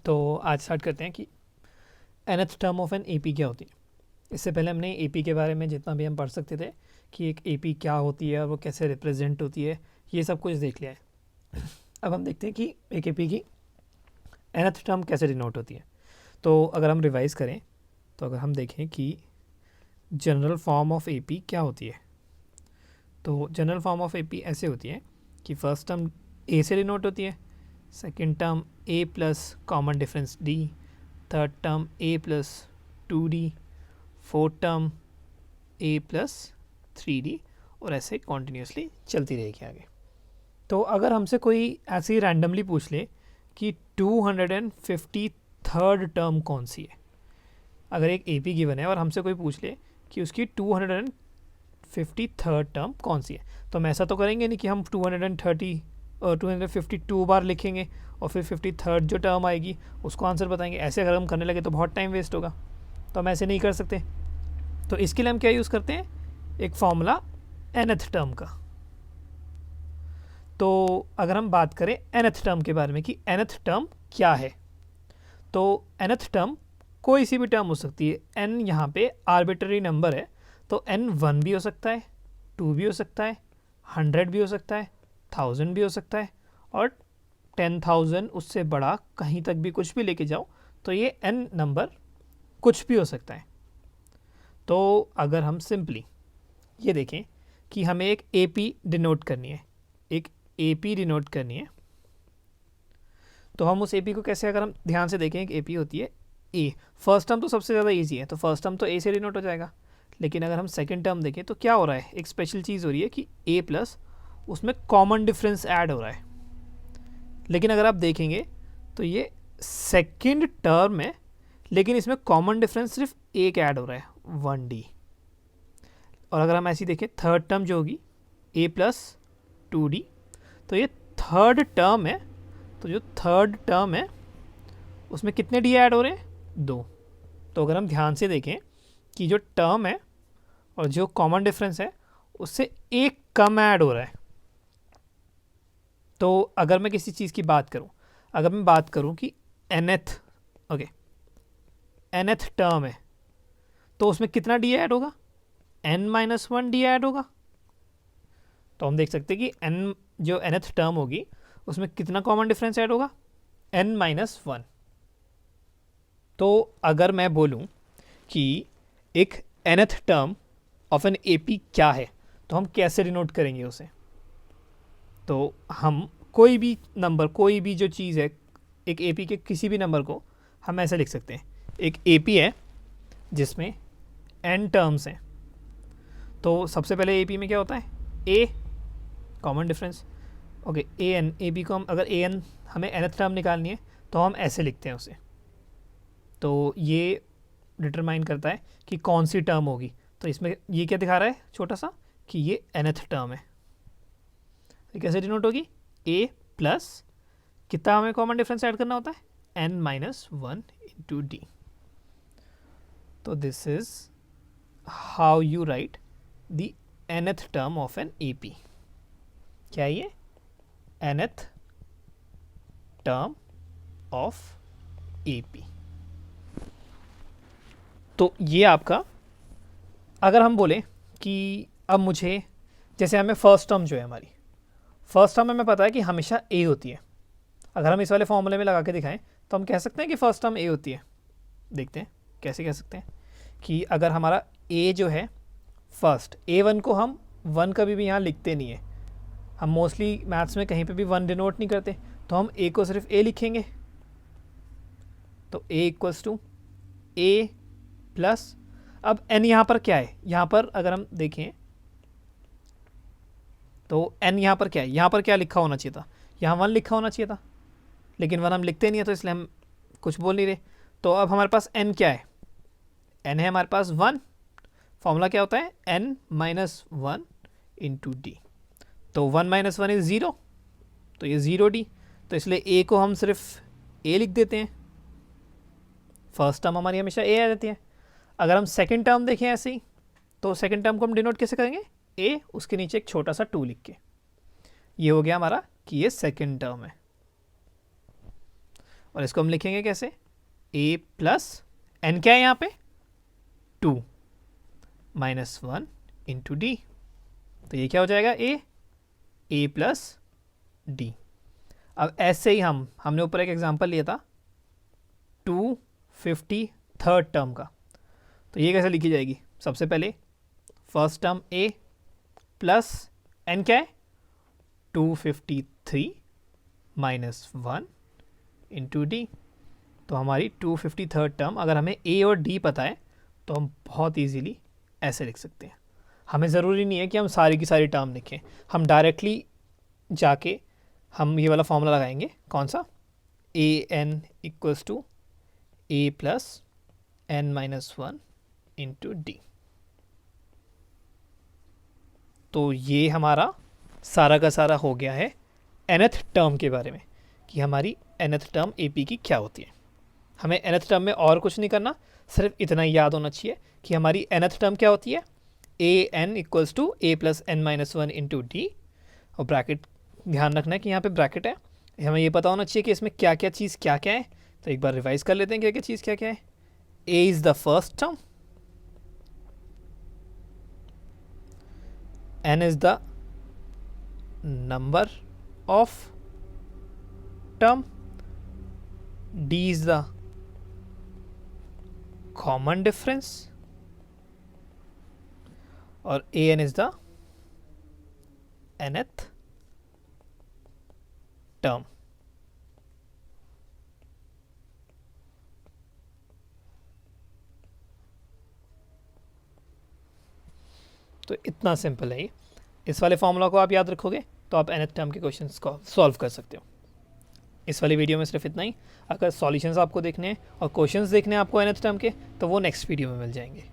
तो आज स्टार्ट करते हैं कि nth term of an AP क्या होती है। इससे पहले हमने एपी के बारे में जितना भी हम पढ़ सकते थे कि एक एपी क्या होती है और वो कैसे रिप्रेजेंट होती है, ये सब कुछ देख लिया है। अब हम देखते हैं कि एक एपी की nth टर्म कैसे डिनोट होती है। तो अगर हम रिवाइज करें तो अगर हम देखें कि जनरल फॉर्म ऑफ एपी क्या होती है, तो जनरल फॉर्म ऑफ एपी ऐसे होती है कि फर्स्ट टर्म ए से डिनोट होती है, second term A plus common difference D, third term A plus 2d, fourth term A plus 3d और ऐसे कॉन्टीन्यूसली चलती रहेगी आगे। तो अगर हमसे कोई ऐसे ही रैंडमली पूछ ले कि 253rd टर्म कौन सी है, अगर एक एपी गिवन है और हमसे कोई पूछ ले कि उसकी 253rd टर्म कौन सी है, तो हम ऐसा तो करेंगे नहीं कि हम 230 और 252 बार लिखेंगे और फिर 53rd जो टर्म आएगी उसको आंसर बताएंगे। ऐसे अगर हम करने लगे तो बहुत टाइम वेस्ट होगा, तो हम ऐसे नहीं कर सकते। तो इसके लिए हम क्या यूज़ करते हैं, एक फॉर्मूला nth टर्म का। तो अगर हम बात करें nth टर्म के बारे में कि nth टर्म क्या है, तो nth टर्म कोई सी भी टर्म हो सकती है। n यहाँ पे आर्बिट्ररी नंबर है, तो n 1 भी हो सकता है, 2 भी हो सकता है, 100 भी हो सकता है, 1000 भी हो सकता है और 10,000 उससे बड़ा कहीं तक भी कुछ भी लेके जाओ तो ये n नंबर कुछ भी हो सकता है। तो अगर हम सिंपली ये देखें कि हमें एक AP डिनोट करनी है, एक AP डिनोट करनी है, तो हम उस AP को कैसे, अगर हम ध्यान से देखें, एक AP होती है A। फर्स्ट टर्म तो सबसे ज़्यादा ईजी है, तो फर्स्ट टर्म तो A से डिनोट हो जाएगा। लेकिन अगर हम सेकेंड टर्म देखें तो क्या हो रहा है, एक स्पेशल चीज़ हो रही है कि A प्लस उसमें कॉमन डिफरेंस ऐड हो रहा है। लेकिन अगर आप देखेंगे तो ये सेकेंड टर्म है, लेकिन इसमें कॉमन डिफरेंस सिर्फ एक ऐड हो रहा है, 1d। और अगर हम ऐसी देखें थर्ड टर्म जो होगी a प्लस 2d, तो ये थर्ड टर्म है, तो जो थर्ड टर्म है उसमें कितने d ऐड हो रहे हैं, 2। तो अगर हम ध्यान से देखें कि जो टर्म है और जो कॉमन डिफरेंस है उससे एक कम ऐड हो रहा है। तो अगर मैं किसी चीज़ की बात करूं, अगर मैं बात करूं कि nth टर्म है, तो उसमें कितना d ऐड होगा, n-1 d ऐड होगा। तो हम देख सकते हैं कि n जो nth टर्म होगी उसमें कितना कॉमन डिफरेंस ऐड होगा, n-1। तो अगर मैं बोलूं कि एक nth term of an AP क्या है, तो हम कैसे डिनोट करेंगे उसे। तो हम कोई भी नंबर, कोई भी जो चीज़ है, एक एपी के किसी भी नंबर को हम ऐसे लिख सकते हैं, एक एपी है जिसमें n टर्म्स हैं। तो सबसे पहले एपी में क्या होता है, a common difference, okay an, AP को हम अगर an हमें nth टर्म निकालनी है तो हम ऐसे लिखते हैं उसे। तो ये डिटरमाइन करता है कि कौन सी टर्म होगी। तो इसमें ये क्या दिखा रहा है छोटा सा, कि ये nth टर्म है। ये कैसे डिनोट होगी, a प्लस कितना हमें कॉमन डिफरेंस ऐड करना होता है, n-1 इंटू d। तो this is how you write the nth term of an AP। क्या ये nth टर्म ऑफ AP। तो ये आपका, अगर हम बोले कि अब मुझे, जैसे हमें फर्स्ट टर्म जो है, हमारी फर्स्ट टर्म हमें पता है कि हमेशा a होती है। अगर हम इस वाले फॉर्मूले में लगा के दिखाएं तो हम कह सकते हैं कि फर्स्ट टर्म a होती है। देखते हैं कैसे कह सकते हैं कि अगर हमारा a जो है फर्स्ट, a1 को हम 1 कभी भी यहाँ लिखते नहीं है, हम मोस्टली मैथ्स में कहीं पे भी 1 डिनोट नहीं करते, तो हम a को सिर्फ a लिखेंगे। तो a equals to a plus, अब n यहाँ पर क्या है, यहाँ पर अगर हम देखें तो n यहाँ पर क्या है, यहाँ पर क्या लिखा होना चाहिए था, यहाँ 1 लिखा होना चाहिए था, लेकिन 1 हम लिखते नहीं है तो इसलिए हम कुछ बोल नहीं रहे। तो अब हमारे पास n क्या है, n है हमारे पास 1। फॉर्मूला क्या होता है, n-1 इंटू d। तो 1-1 इज 0, तो ये 0d। तो इसलिए a को हम सिर्फ a लिख देते हैं, फर्स्ट टर्म हमारी हमेशा a आ जाती है। अगर हम सेकेंड टर्म देखें ऐसे ही, तो सेकेंड टर्म को हम डिनोट कैसे करेंगे, a उसके नीचे एक छोटा सा 2 लिख के। ये हो गया हमारा कि ये सेकेंड टर्म है। और इसको हम लिखेंगे कैसे, a प्लस n क्या है यहाँ पे 2 माइनस 1 इंटू डी, तो ये क्या हो जाएगा a प्लस डी। अब ऐसे ही हमने ऊपर एक एग्जांपल लिया था 253 टर्म का, तो ये कैसे लिखी जाएगी, सबसे पहले first term a plus n क्या है 253 माइनस 1 इंटू डी। तो हमारी 253 टर्म, अगर हमें a और d पता है तो हम बहुत इजीली ऐसे लिख सकते हैं। हमें ज़रूरी नहीं है कि हम सारी की सारी टर्म लिखें, हम डायरेक्टली जाके हम ये वाला फॉर्मूला लगाएंगे, कौन सा, A N equals to A plus N minus 1 into D. तो ये हमारा सारा का सारा हो गया है nth टर्म के बारे में, कि हमारी nth टर्म AP की क्या होती है। हमें nth टर्म में और कुछ नहीं करना, सिर्फ इतना ही याद होना चाहिए कि हमारी nth टर्म क्या होती है, A N equals to A plus N minus 1 into D, और ब्रैकेट ध्यान रखना है कि यहाँ पे ब्रैकेट है। हमें ये पता होना चाहिए कि इसमें क्या क्या चीज़ क्या क्या है, तो एक बार रिवाइज कर लेते हैं क्या क्या चीज़ क्या क्या है। A is the first term, n is the number of term, d is the common difference, और an is the nth term। तो इतना सिंपल है ये। इस वाले फॉर्मूला को आप याद रखोगे तो आप nth टर्म के क्वेश्चंस को सॉल्व कर सकते हो। इस वाली वीडियो में सिर्फ इतना ही। अगर सॉल्यूशंस आपको देखने हैं और क्वेश्चंस देखने हैं आपको nth टर्म के, तो वो नेक्स्ट वीडियो में मिल जाएंगे।